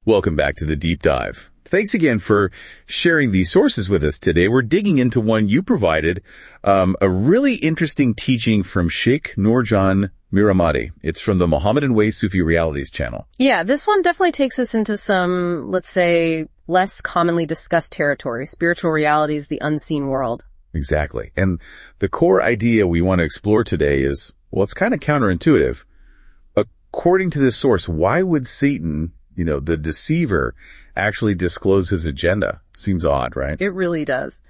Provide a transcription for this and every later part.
Welcome back to the Deep Dive. Thanks again for sharing these sources with us today. We're digging into one you provided, a really interesting teaching from Sheikh Nurjan Miramati. It's from the Mohammedan Way Sufi Realities channel. Yeah, this one definitely takes us into some, let's say, less commonly discussed territory, spiritual realities, the unseen world. Exactly. And the core idea we want to explore today is, well, it's kind of counterintuitive. According to this source, why would Satan, the deceiver, actually disclose his agenda? Seems odd, right? It really does.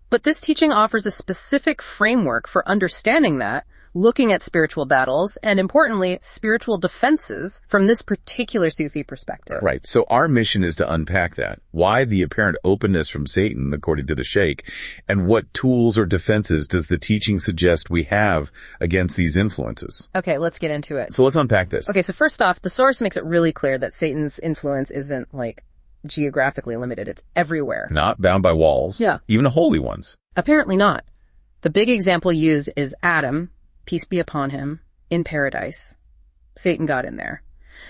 But this teaching offers a specific framework for understanding that, looking at spiritual battles, and importantly, spiritual defenses from this particular Sufi perspective. Right. So our mission is to unpack that. Why the apparent openness from Satan, according to the Sheikh, and what tools or defenses does the teaching suggest we have against these influences? Okay, let's get into it. So let's unpack this. Okay, so first off, the source makes it really clear that Satan's influence isn't, geographically limited. It's everywhere. Not bound by walls. Yeah. Even the holy ones. Apparently not. The big example used is Adam, peace be upon him, in paradise. Satan got in there.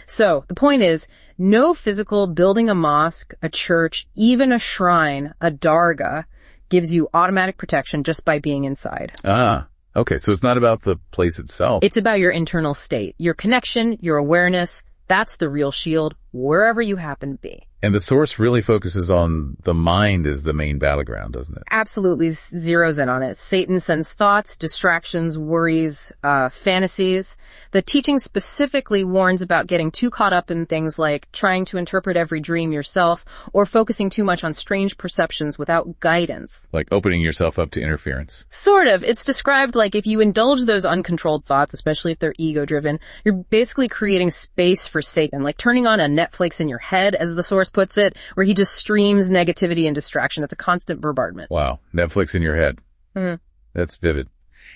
So, the point is, no physical building a mosque, a church, even a shrine, a dargah, gives you automatic protection just by being inside. Ah, okay. So it's not about the place itself. It's about your internal state, your connection, your awareness. That's the real shield, wherever you happen to be. And the source really focuses on the mind as the main battleground, doesn't it? Absolutely zeroes in on it. Satan sends thoughts, distractions, worries, fantasies. The teaching specifically warns about getting too caught up in things like trying to interpret every dream yourself or focusing too much on strange perceptions without guidance. Like opening yourself up to interference. Sort of. It's described like if you indulge those uncontrolled thoughts, especially if they're ego-driven, you're basically creating space for Satan, like turning on a Netflix in your head, as the source puts it, where he just streams negativity and distraction. It's a constant bombardment. Wow. Netflix in your head. Mm-hmm. That's vivid.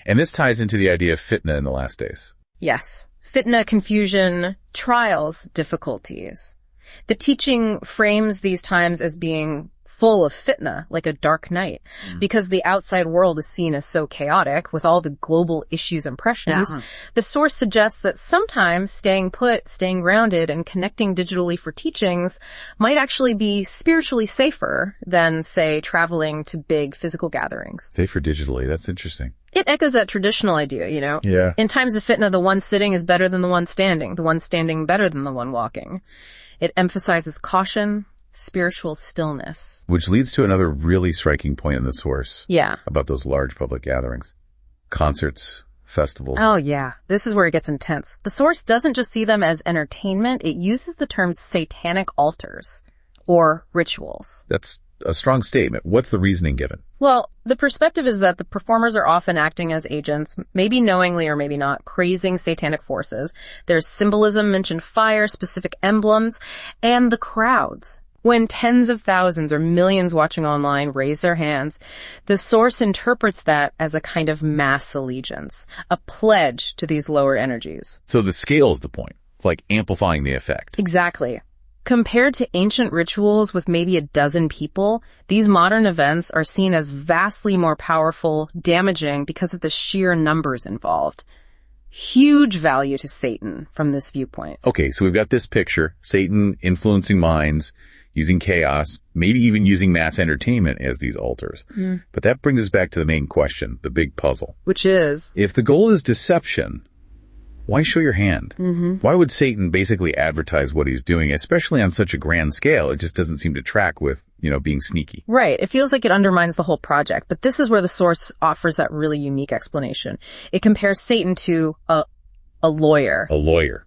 And this ties into the idea of fitna in the last days. Yes. Fitna, confusion, trials, difficulties. The teaching frames these times as being full of fitna, like a dark night, because the outside world is seen as so chaotic with all the global issues and pressures. Yeah. The source suggests that sometimes staying put, staying grounded, and connecting digitally for teachings might actually be spiritually safer than, say, traveling to big physical gatherings. Safer digitally. That's interesting. It echoes that traditional idea, Yeah. In times of fitna, the one sitting is better than the one standing better than the one walking. It emphasizes caution, spiritual stillness. Which leads to another really striking point in the source. Yeah. About those large public gatherings. Concerts, festivals. Oh yeah. This is where it gets intense. The source doesn't just see them as entertainment, it uses the terms satanic altars or rituals. That's a strong statement. What's the reasoning given? Well, the perspective is that the performers are often acting as agents, maybe knowingly or maybe not, praising satanic forces. There's symbolism, mentioned fire, specific emblems, and the crowds. When tens of thousands or millions watching online raise their hands, the source interprets that as a kind of mass allegiance, a pledge to these lower energies. So the scale is the point, like amplifying the effect. Exactly. Compared to ancient rituals with maybe a dozen people, these modern events are seen as vastly more powerful, damaging because of the sheer numbers involved. Huge value to Satan from this viewpoint. Okay, so we've got this picture, Satan influencing minds, using chaos, maybe even using mass entertainment as these altars. But that brings us back to the main question, the big puzzle. Which is? If the goal is deception, why show your hand? Why would Satan basically advertise what he's doing, especially on such a grand scale? It just doesn't seem to track with, being sneaky. Right. It feels like it undermines the whole project. But this is where the source offers that really unique explanation. It compares Satan to a lawyer. A lawyer.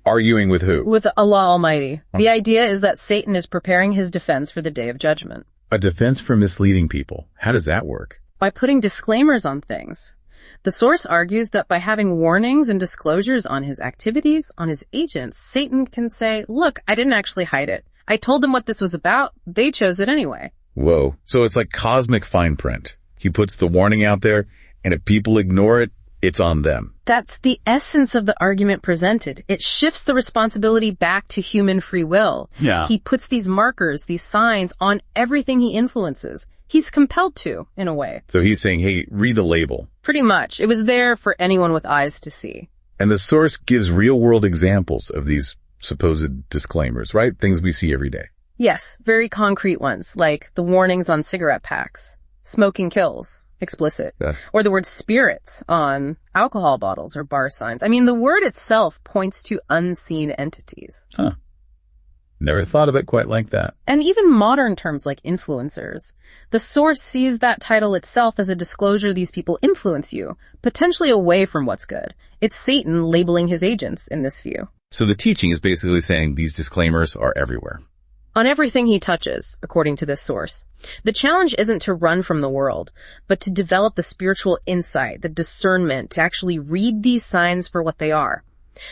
Arguing with who? With Allah Almighty. The idea is that Satan is preparing his defense for the day of judgment. A defense for misleading people. How does that work? By putting disclaimers on things. The source argues that by having warnings and disclosures on his activities, on his agents, Satan can say, look, I didn't actually hide it. I told them what this was about. They chose it anyway. Whoa. So it's like cosmic fine print. He puts the warning out there, and if people ignore it, it's on them. That's the essence of the argument presented. It shifts the responsibility back to human free will. Yeah. He puts these markers, these signs on everything he influences. He's compelled to, in a way. So he's saying, hey, read the label. Pretty much. It was there for anyone with eyes to see. And the source gives real-world examples of these supposed disclaimers, right? Things we see every day. Yes, very concrete ones, like the warnings on cigarette packs, smoking kills, explicit, or the word spirits on alcohol bottles or bar signs. I mean, the word itself points to unseen entities. Huh. Never thought of it quite like that. And even modern terms like influencers. The source sees that title itself as a disclosure these people influence you, potentially away from what's good. It's Satan labeling his agents in this view. So the teaching is basically saying these disclaimers are everywhere. On everything he touches, according to this source. The challenge isn't to run from the world, but to develop the spiritual insight, the discernment, to actually read these signs for what they are.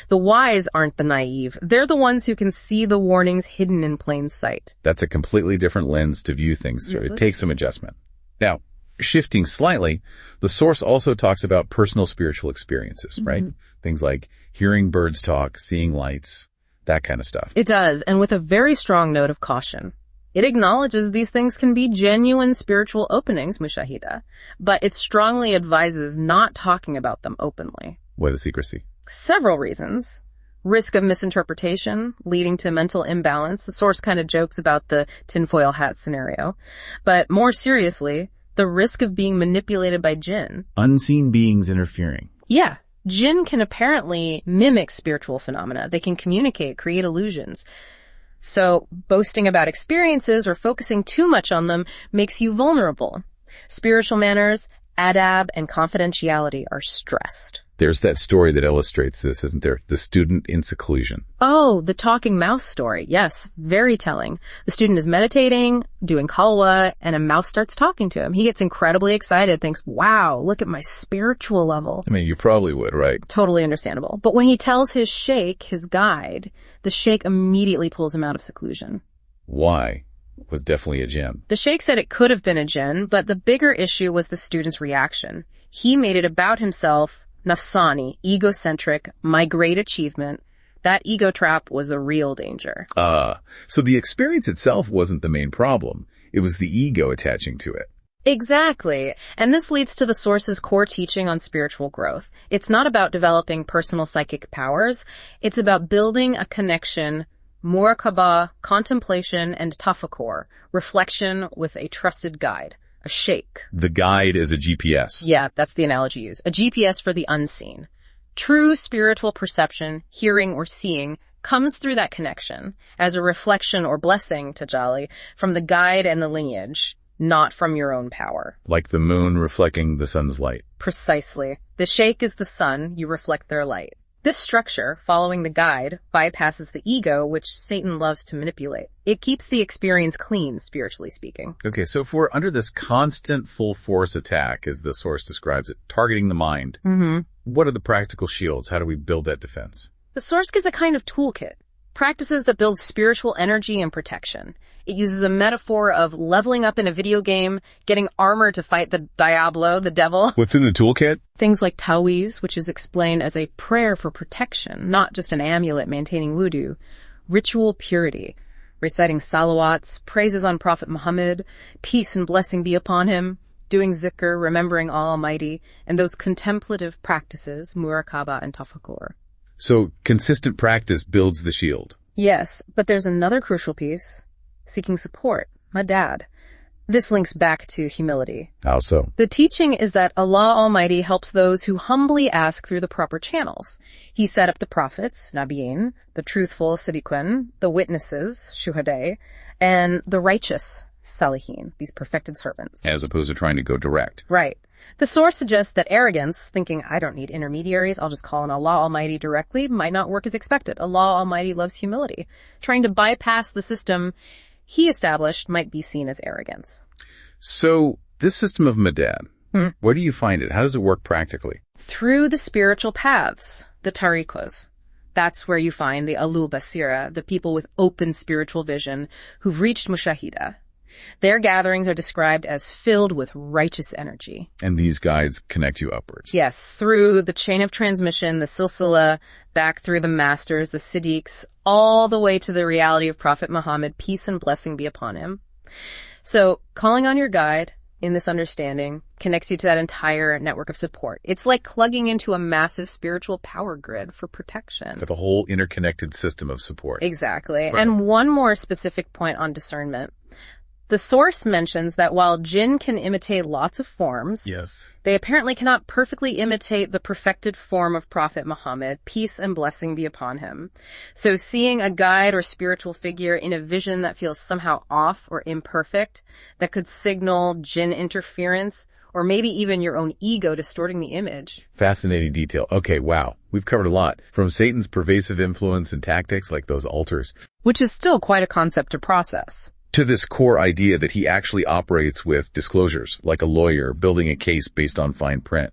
The wise aren't the naive. They're the ones who can see the warnings hidden in plain sight. That's a completely different lens to view things through. It takes some adjustment. Now, shifting slightly, the source also talks about personal spiritual experiences, right? Things like hearing birds talk, seeing lights, that kind of stuff. It does, and with a very strong note of caution. It acknowledges these things can be genuine spiritual openings, mushahida, but it strongly advises not talking about them openly. Why the secrecy? Several reasons. Risk of misinterpretation, leading to mental imbalance. The source kind of jokes about the tinfoil hat scenario. But more seriously, the risk of being manipulated by jinn. Unseen beings interfering. Yeah. Jinn can apparently mimic spiritual phenomena. They can communicate, create illusions. So boasting about experiences or focusing too much on them makes you vulnerable. Spiritual manners, adab, and confidentiality are stressed. There's that story that illustrates this, isn't there? The student in seclusion. Oh, the talking mouse story. Yes, very telling. The student is meditating, doing khalwa, and a mouse starts talking to him. He gets incredibly excited, thinks, wow, look at my spiritual level. I mean, you probably would, right? Totally understandable. But when he tells his sheikh, his guide, the sheikh immediately pulls him out of seclusion. Why? Was definitely a jinn. The sheikh said it could have been a jinn, but the bigger issue was the student's reaction. He made it about himself, nafsani, egocentric, my great achievement. That ego trap was the real danger. So the experience itself wasn't the main problem. It was the ego attaching to it. Exactly. And this leads to the source's core teaching on spiritual growth. It's not about developing personal psychic powers. It's about building a connection, muraqabah, contemplation, and tafakkur, reflection with a trusted guide, a sheikh. The guide is a GPS. Yeah, that's the analogy used. A GPS for the unseen. True spiritual perception, hearing or seeing, comes through that connection as a reflection or blessing, tajalli, from the guide and the lineage, not from your own power. Like the moon reflecting the sun's light. Precisely. The sheikh is the sun, you reflect their light. This structure, following the guide, bypasses the ego, which Satan loves to manipulate. It keeps the experience clean, spiritually speaking. Okay, so if we're under this constant full force attack, as the source describes it, targeting the mind, what are the practical shields? How do we build that defense? The source gives a kind of toolkit, practices that build spiritual energy and protection. It uses a metaphor of leveling up in a video game, getting armor to fight the Diablo, the devil. What's in the toolkit? Things like tawiz, which is explained as a prayer for protection, not just an amulet maintaining wudu. Ritual purity, reciting salawats, praises on Prophet Muhammad, peace and blessing be upon him, doing zikr, remembering Almighty, and those contemplative practices, muraqabah and tafakkur. So consistent practice builds the shield. Yes, but there's another crucial piece. Seeking support, madad. This links back to humility. How so? The teaching is that Allah Almighty helps those who humbly ask through the proper channels. He set up the prophets, nabiyin, the truthful, siddiqin, the witnesses, shuhadai, and the righteous, salihin, these perfected servants. As opposed to trying to go direct. Right. The source suggests that arrogance, thinking I don't need intermediaries, I'll just call on Allah Almighty directly, might not work as expected. Allah Almighty loves humility. Trying to bypass the system he established might be seen as arrogance. So this system of madad, where do you find it? How does it work practically? Through the spiritual paths, the tariqas. That's where you find the alul basira, the people with open spiritual vision who've reached mushahida. Their gatherings are described as filled with righteous energy. And these guides connect you upwards. Yes, through the chain of transmission, the silsila, back through the masters, the siddiqs, all the way to the reality of Prophet Muhammad, peace and blessing be upon him. So, calling on your guide, in this understanding connects you to that entire network of support. It's like plugging into a massive spiritual power grid for protection. For the whole interconnected system of support. Exactly. Right. And one more specific point on discernment. The source mentions that while jinn can imitate lots of forms, Yes. they apparently cannot perfectly imitate the perfected form of Prophet Muhammad, peace and blessing be upon him. So seeing a guide or spiritual figure in a vision that feels somehow off or imperfect, that could signal jinn interference, or maybe even your own ego distorting the image. Fascinating detail. Okay, wow. We've covered a lot. From Satan's pervasive influence and tactics like those altars, Which is still quite a concept to process. to this core idea that he actually operates with disclosures, like a lawyer building a case based on fine print.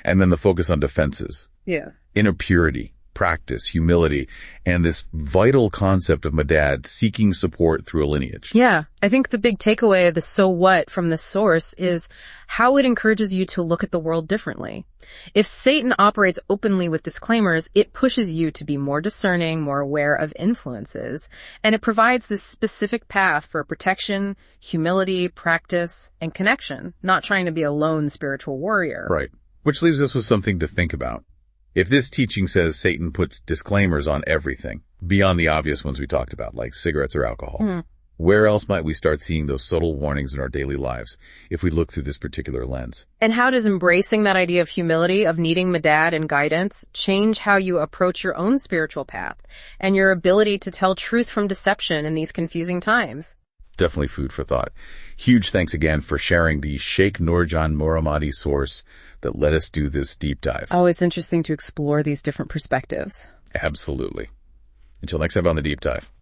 And then the focus on defenses, Yeah. inner purity, practice, humility, and this vital concept of Madad seeking support through a lineage. Yeah, I think the big takeaway of the so what from this source is how it encourages you to look at the world differently. If Satan operates openly with disclaimers, it pushes you to be more discerning, more aware of influences, and it provides this specific path for protection, humility, practice, and connection, not trying to be a lone spiritual warrior. Right. Which leaves us with something to think about. If this teaching says Satan puts disclaimers on everything, beyond the obvious ones we talked about, like cigarettes or alcohol, where else might we start seeing those subtle warnings in our daily lives if we look through this particular lens? And how does embracing that idea of humility, of needing Madad and guidance, change how you approach your own spiritual path and your ability to tell truth from deception in these confusing times? Definitely food for thought. Huge thanks again for sharing the Sheikh Nurjan Morammadi source that let us do this deep dive. Oh, it's interesting to explore these different perspectives. Absolutely. Until next time on the deep dive.